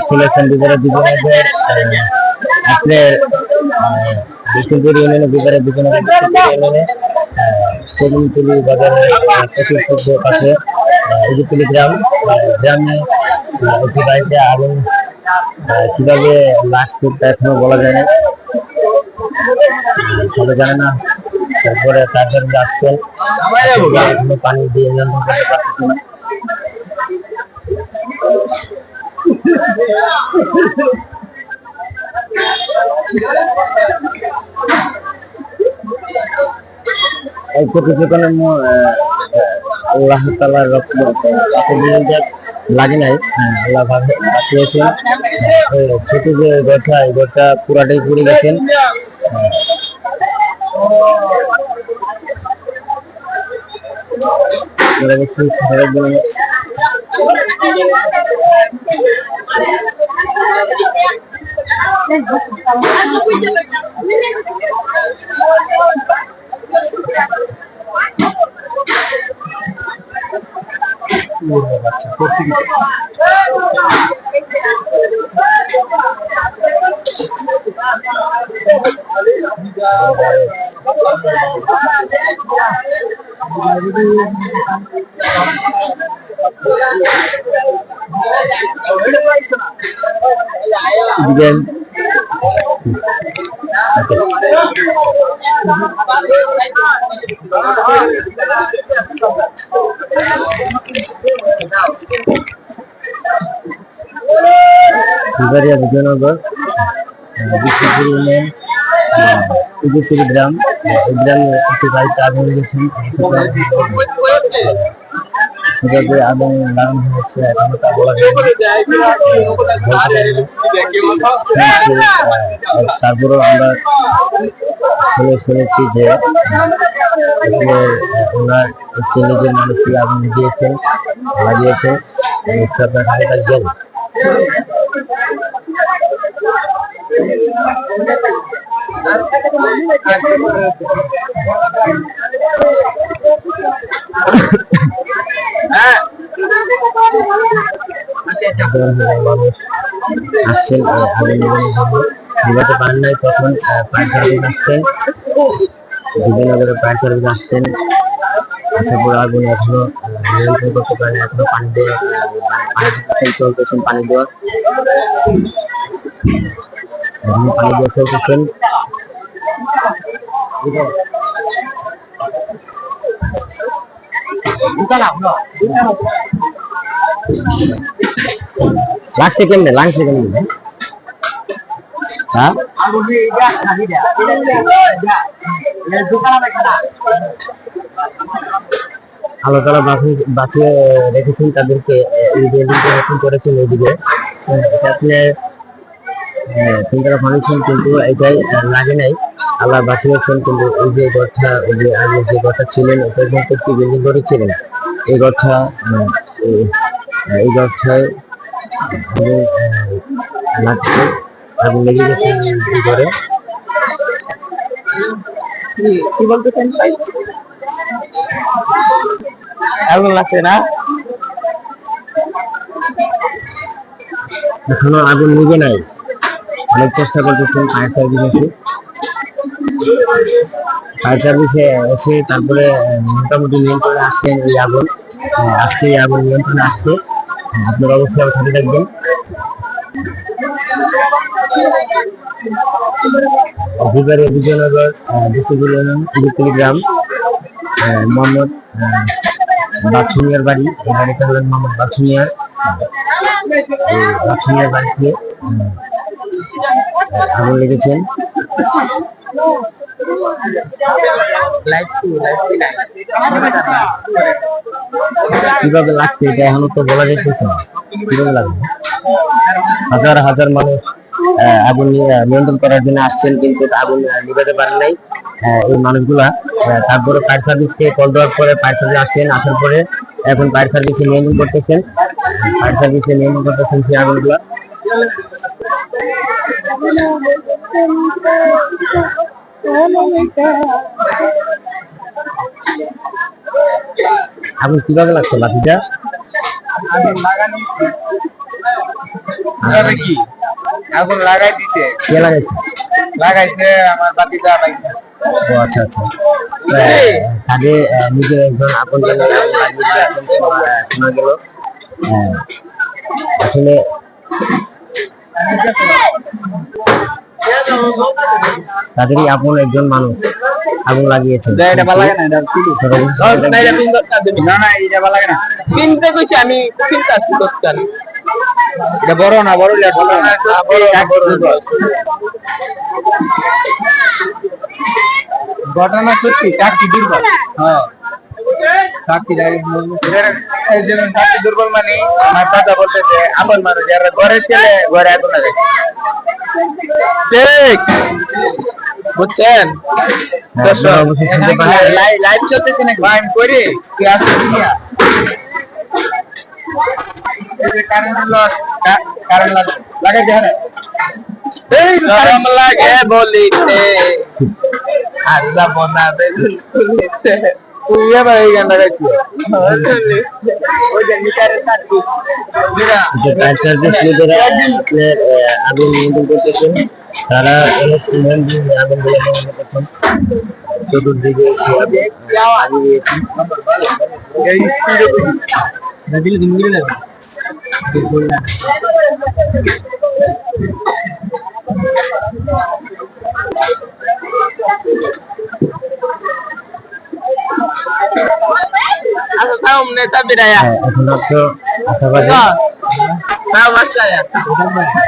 চলেছেন বিপরীত আপনার বিষ্ণুপুর ইউনিয়নের বিপরীত ইউনিয়নে সেগুনতুলি বাজারের পাশে উদুতুলি গ্রামে একটি বাড়িতে আগুন কিভাবে লাগছে তা এখনো বলা যায় না, সবাই জানে না। তারপরে তারপরে আসছেন পানি দিয়ে নিয়ন্ত্রণ করতে পারতেছে না। আল্লাহ তাআলার লাগে নাই, আল্লাহ বাঁচিয়েছেন। ছোট যে ঘরটা, এই ঘরটা পুরাটাই পুড়ে গেছেন। বিজয়নগর বিষ্ণুপুর ইউনিয়ন উদুতুলি গ্রাম, এই গ্রামে একটি বাড়িতে আগুন লেগেছেন। কিভাবে আগুন লাগানো হচ্ছে এখনো তা বলা যায় না। তারপরেও আমরা শুনেছি যে ওনার একটি নিজের মানুষকে আগুন লাগিয়েছেন। মানুষ আসছেন আগুন নিভাতে পারেন নাই, তখন ফায়ার সার্ভিস আসছেন, বিজয়নগরে ফায়ার সার্ভিস আসছেন। আসার পর আগুন এখনো নিয়ন্ত্রণ করতে পারেন, এখনো পানি দেওয়া চলতেছেন, পানি দেওয়া চলতেছেন। লাগছে কেমনে হ্যাঁ, আল্লাহ তাআলা বাঁচিয়ে রেখেছেন তাদেরকে। এই বিল্ডিংটা নতুন করেছেন ওইদিকে, তিনতলা ফাউন্ডেশন, কিন্তু এটাই লাগে নাই, আল্লাহ বাঁচিয়েছেন। কিন্তু এই যে ঘরটা, আগে যে ঘরটা ছিলেন এটা কিন্তু একটি বিল্ডিং করেছিলেন। এই ঘরটায় লাগছে, আগুন লেগে গেছে এই ঘরে। কি বলতে চান ভাই? আগুন লাগছে না, এখনো আগুন নিভে নাই, অনেক চেষ্টা করতেছেন ফায়ার সার্ভিসে এসে তারপরে মোটামুটি নিয়ন্ত্রণে আসছেন। এই আগুন নিয়ন্ত্রণে আসছে। আপনারা অবশ্যই আমার সাথে থাকবেন। বিজয়নগর বিষ্ণুপুর ইউনিয়ন উদুতুলি গ্রাম, মোহাম্মদ বাছুনিয়ার বাড়ি। এই বাড়িটা হলেন মোহাম্মদ বাছুনিয়ার বাড়িতে আগুন লেগেছেন। কিভাবে লাগছে এটা এখনো তো বলা যাইতেছে না, কিভাবে লাগবে। হাজার হাজার মানুষ আগুন নিয়ন্ত্রণ করার জন্য আসছেন, কিন্তু আগুন নিভাতে পারেন নাই এই মানুষগুলা। তারপরে ফায়ার সার্ভিসকে কল দেওয়ার পরে ফায়ার সার্ভিস আসছেন, আসার পরে এখন ফায়ার সার্ভিসে নিয়ন্ত্রণ করতেছেন সেই আগুনগুলা। আগুন কিভাবে লাগছে লাঠিটা? কি আগুন লাগাই দিতে কে লাগাইছে? লাগাইছে আমার বাতিটা লাগাইছে। ও আচ্ছা আচ্ছা। আগে নিজের একজন আপন শোনা গেল। আসলে তাদেরই আপন একজন মানুষ আগুন লাগিয়েছে। বড় না বড় ঘটনা সত্যি চাকরি দুর্বল। চাকরি দুর্বল মানে আমার দাদা বলতেছে আপন মানুষ যারা ঘরের ছেলে ঘরে আগুন লাগে। ঠিক বুঝছেন? লাইভ চলতেছে নাকি? লাইভ করে কি আসছে কারণ লাগে গরম লাগে বলিতে আর যাব না বলিতে। তুই আবার এই গানটা গাইছি আগুন নিয়ন্ত্রণ করতেছেন তারা। আগুন গুলো নিয়ন্ত্রণ করছেন চতুর্দিকে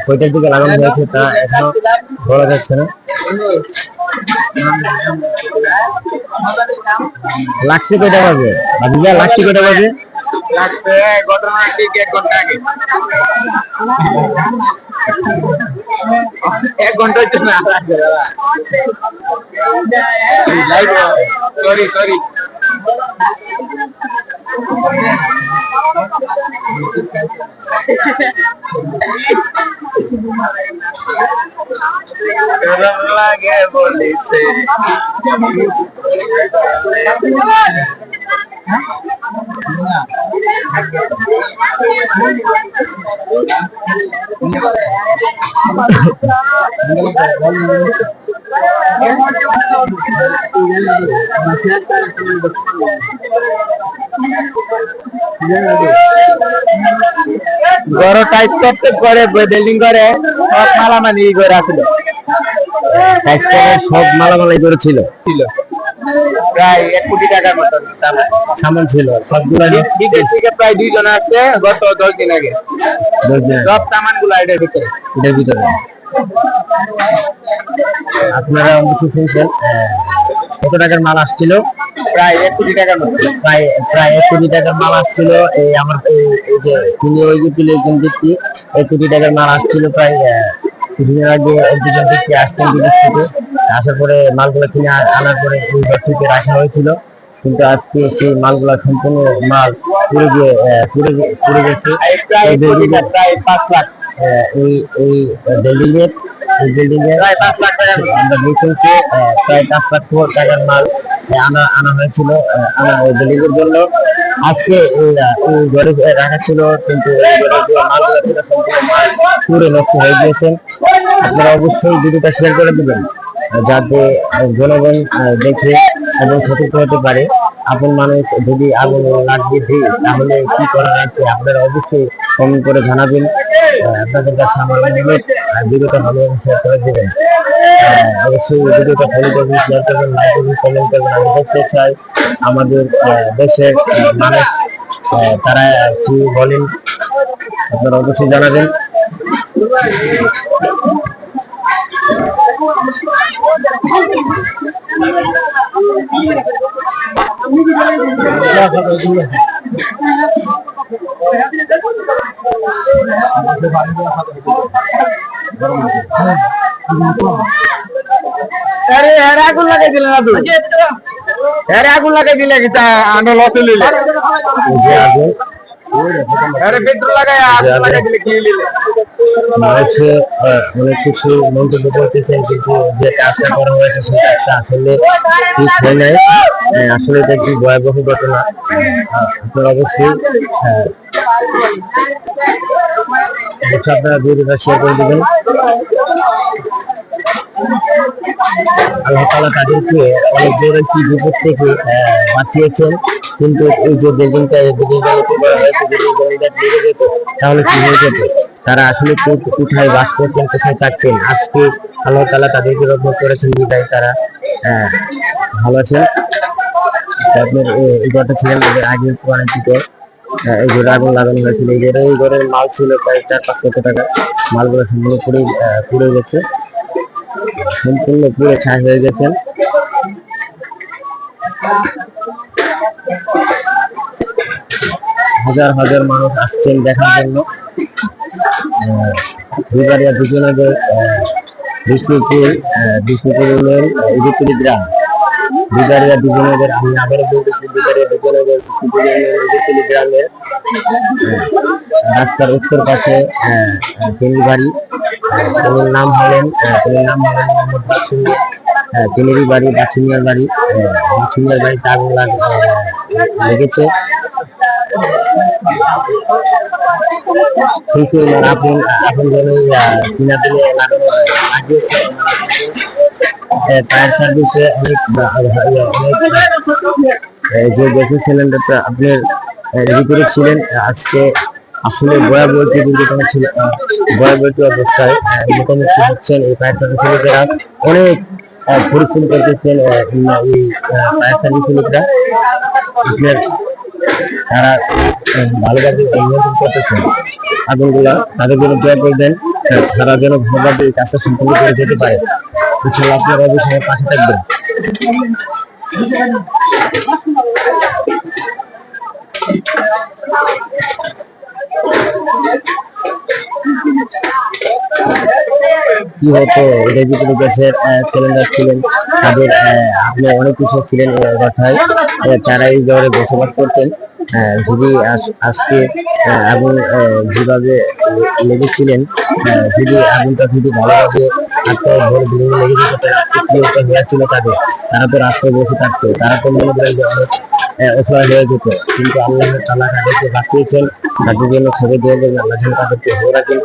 কয়টার দিকে লাগানো হয়েছে তা এখনো বলা যাচ্ছে না। লাগছে কয়টা বাজে? ভাবিয়া লাগছে কয়টা বাজে? লাগছে ঘটনা ঠিক 1 ঘন্টা আগে। 1 ঘন্টার জন্য সরি সরি লাগে বলিতে ঘর টাইট করতে করে বিল্ডিং করে সব মালামালি করে আসলো। সব মালামালাই করেছিল প্রায় 1 কোটি টাকার মতো সামান ছিল সবগুলো। বিদেশ থেকে প্রায় 2 জন আসছে গত 10 দিন আগে। সব সামান গুলো এটার ভিতরে আপনারা কিছু শুনছেন কত টাকার মাল আসছিল? প্রায় 1 কোটি টাকার মতো। প্রায় 1 কোটি টাকার মাল আসছিল। এই আমার এই যে তিনি ওই একজন ব্যক্তি 1 কোটি টাকার মাল আসছিল। প্রায় কিছুদিন আগে একজন ব্যক্তি আসতেন বিদেশ থেকে, আসার পরে মালগুলো কিনে আনার পরে এই ঘর থেকে রাখা হয়েছিল। কিন্তু আজকে সেই মালগুলা সম্পূর্ণ মাল পুড়ে গেছে। প্রায় 5 লাখ এই বিল্ডিং এর প্রায় 5 লাখ টাকা আমরা দেখেছি প্রায় 5 লাখ টাকার মাল আনা হয়েছিল বিল্ডিং এর জন্য। আজকে এই ঘরে রাখা ছিল, কিন্তু এই ঘরে যে মালগুলো ছিল সম্পূর্ণ মাল পুড়ে নষ্ট হয়ে গিয়েছে। আপনারা অবশ্যই ভিডিওটা শেয়ার করে দেবেন যাতে জনগণ দেখে এবং সতর্ক হতে পারে। আপন মানুষ যদি আগুন লাগিয়ে দিই তাহলে কি করা আছে আপনারা অবশ্যই কমেন্ট করে জানাবেন। আপনাদের কাছে আমার অনুরোধ ভিডিওটা ভালোভাবে শেয়ার করে দেবেন। অবশ্যই ভিডিওটা ফলো করবেন, শেয়ার করবেন, লাইক করবেন, কমেন্ট করবেন। আমি দেখতে চাই আমাদের দেশের মানুষ তারা কি বলেন, আপনারা অবশ্যই জানাবেন। আগুন লাগাই দিলেন না? আগুন লাগাই দিলে আগুন अरे पेट्रोल लगाया आग लगा दिले কি লিলে মানুষ অনেক কিছু মন্তব্য করতেছেন, কিন্তু যে কাজটা করা হয়েছে সেই কাজটা আসলে ঠিক হয় নাই। আসলে এটা একটি ভয়াবহ ঘটনা। আপনারা অবশ্যই আপনারা ভিডিওটা শেয়ার করে দেবেন। আল্লাহ তাআলা তাদেরকে অনেক বড় একটি বিপদ থেকে বাঁচিয়েছেন, কিন্তু এই যে বিল্ডিংটা লেগে যেত তাহলে কি হয়ে যেত? তারা আসলে কোথায় বাস করতেন, কোথায় থাকতেন? আজকে আল্লাহ তাআলা তাদেরকে রক্ষা করেছেন বিদায় তারা ভালো আছেন। আপনার এই ঘরটা ছিলেন ওদের আগের পুরানিতে, এই ঘরে আগুন লাগানো হয়েছিল। এই ঘরের মাল ছিল প্রায় 4-5 লক্ষ টাকা। মালগুলো সম্পূর্ণ পুড়ে গেছে, সম্পূর্ণ পুড়ে ছাই হয়ে গেছেন। হাজার হাজার মানুষ আসছেন দেখার জন্য। বিবারিয়া দুজনগর বিষ্ণুপুর ইউনিয়ন ইদিতলি গ্রাম। বিবারিয়া দুজনগর, আমি আবারও বলতেছি, বিবারিয়া দুজনগর বিষ্ণুপুর ইউনিয়ন ইদিতলি গ্রামের রাস্তার উত্তর পাশে তিনি বাড়ি। তিনি নাম হলেন মোহাম্মদ বাচ্চুমিয়া। তিনেরই বাড়ি বাচ্চুমিয়ার বাড়ি। বাচ্চুমিয়ার বাড়িতে আগুন লেগেছে। কিন্তু আপন জনই কিনা দিলে ফায়ার সার্ভিসে অনেক যে গ্যাসের সিলিন্ডারটা আপনার ভিতরে ছিলেন। আজকে আসলে ভয়াবহ অবস্থায় মোটামুটি হচ্ছেন। এই ফায়ার সার্ভিস লোকেরা অনেক পরিশ্রম করতেছেন। এই ফায়ার সার্ভিস লোকরা আপনার তারা ভালোভাবে নিয়ন্ত্রণ করতেছেন আগুনগুলা। তাদের জন্য দোয়া করবেন, তারা যেন ভালোভাবে এই কাজটা সম্পূর্ণ করে যেতে পারে। ইনশাআল্লাহ আপনারা অবশ্যই পাশে থাকবেন। কি হতো, এদের ভিতরে গ্যাসের সিলিন্ডার ছিলেন, তাদের আপনার অনেক কিছু ছিলেন কথায়। তারা এই শহরে বসবাস করতেন। যদি আজকে আগুন যেভাবে লেগেছিলেন, যদি আগুনটা ভালোভাবে ঘর বিল্ডিং লেগে যেত, হয়ে ছিল তাদের, তারা তো রাস্তায় বসে থাকতো, তারা তো মনে করেন যে অনেক অসহায় হয়ে যেত। কিন্তু আল্লাহ তাআলা তাদেরকে বাঁচিয়েছেন। তাদের জন্য সবাই দোয়া করবেন, আল্লাহ যেন তাদেরকে ভালো রাখেন।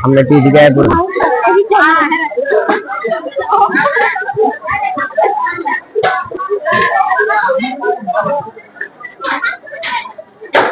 আমরা কি দিকে